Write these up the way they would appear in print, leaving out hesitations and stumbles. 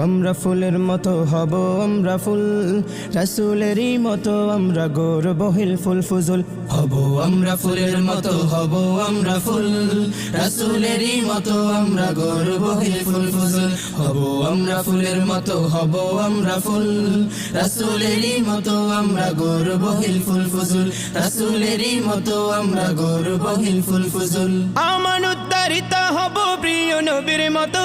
আমরা ফুলের মতো হব আমরা ফুল, রাসূলেরই মতো আমরা গৌরবহিল ফুল ফুজুল। হব আমরা ফুলের মতো হব আমরা ফুল, রাসূলেরই মতো আমরা গৌরবহিল ফুল ফুজুল। হব আমরা ফুলের মতো হব আমরা ফুল, রাসূলেরই মতো আমরা গৌরবহিল ফুল ফুজুল। রাসূলেরই মতো আমরা গৌরবহিল ফুল ফুজুল। আমান উদ্ধারিত হব প্রিয় নবীর মতো,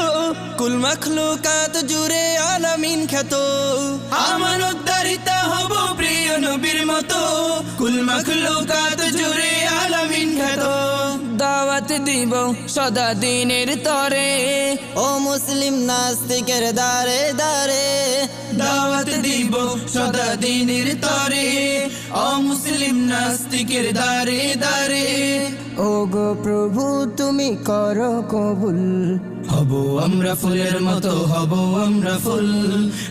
কুল মাখলুকাত জুড়ে আলামিন খ্যাত। আমান উদ্ধারিত হব প্রিয় নবীর মতো, কুল মাখলুকাত জুড়ে আলামিন খ্যাত। দাওয়াত দিব সদা দিনের তরে, ও মুসলিম নাস্তিকের দারে দারে। দাওয়াত দিব সদা দিনের তরে, ও মুসলিম নাস্তিকের দারে দারে। ও গো প্রভু তুমি করো কবুল। হব আমরা ফুলের মতো হব আমরা ফুল,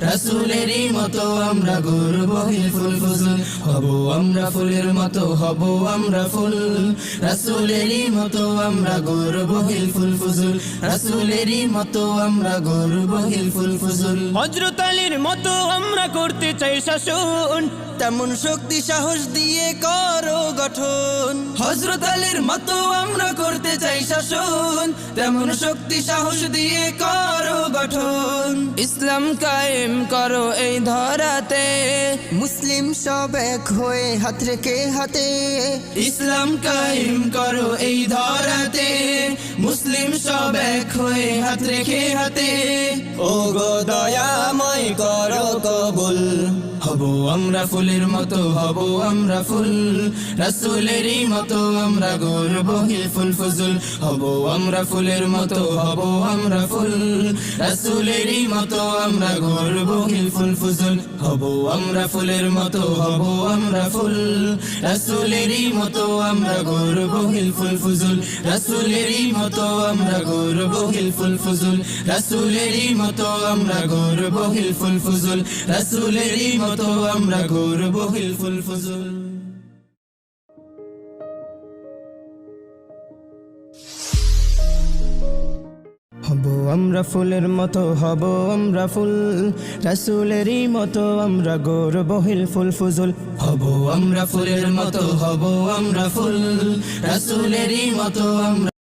রাসূলেরই মতো আমরা গৌরবহিল ফুল ফুজুল। হব আমরা ফুলের মতো হব আমরা ফুল, রাসূলেরই মতো আমরা গৌরবহিল ফুল ফুজুল। রাসূলেরই মতো আমরা গৌরবহিল ফুল ফুজুল। হযরত আলীর মতো আমরা করতে চাই শাসন, তেমন শক্তি সাহস দিয়ে করো গঠন। হযরত আলীর মতো আমরা করতে চাই শাসন, তেমন শক্তি সাহস দিয়ে করো গঠন। ইসলাম কায়েম করো এই ধরাতে, মুসলিম সব এক হয়ে হাত রেখে হাতে। ইসলাম কায়েম করো এই ধরাতে, মুসলিম সব এক হয়ে হাত রেখে হাতে। ও গো দয়াময় করো কবুল। হব আমরা ফুলের মতো হব আমরা ফুল, রাসূলেরই মতো আমরা গৌরবহিল ফুল ফুজুল। হব আমরা ফুলের মতো হব আমরা ফুল, রাসূলেরই মতো আমরা গৌরবহিল ফুল ফুজুল। হব আমরা ফুলের মতো হব আমরা ফুল, রাসূলেরই মতো আমরা গৌরবহিল ফুল ফুজুল। রাসূলেরই মতো আমরা গৌরবহিল ফুল ফুজুল। রাসূলেরই মতো আমরা গৌরবহিল ফুল ফুজুল। রাসূলেরই মতো আমরা গৌরবহিল ফুল ফুজুল। হব আমরা ফুলের মতো হব আমরা ফুল, রাসূলেরই মতো আমরা গৌরবহিল ফুল ফুজুল। হব আমরা ফুলের মতো হব আমরা ফুল, রাসূলেরই মতো আমরা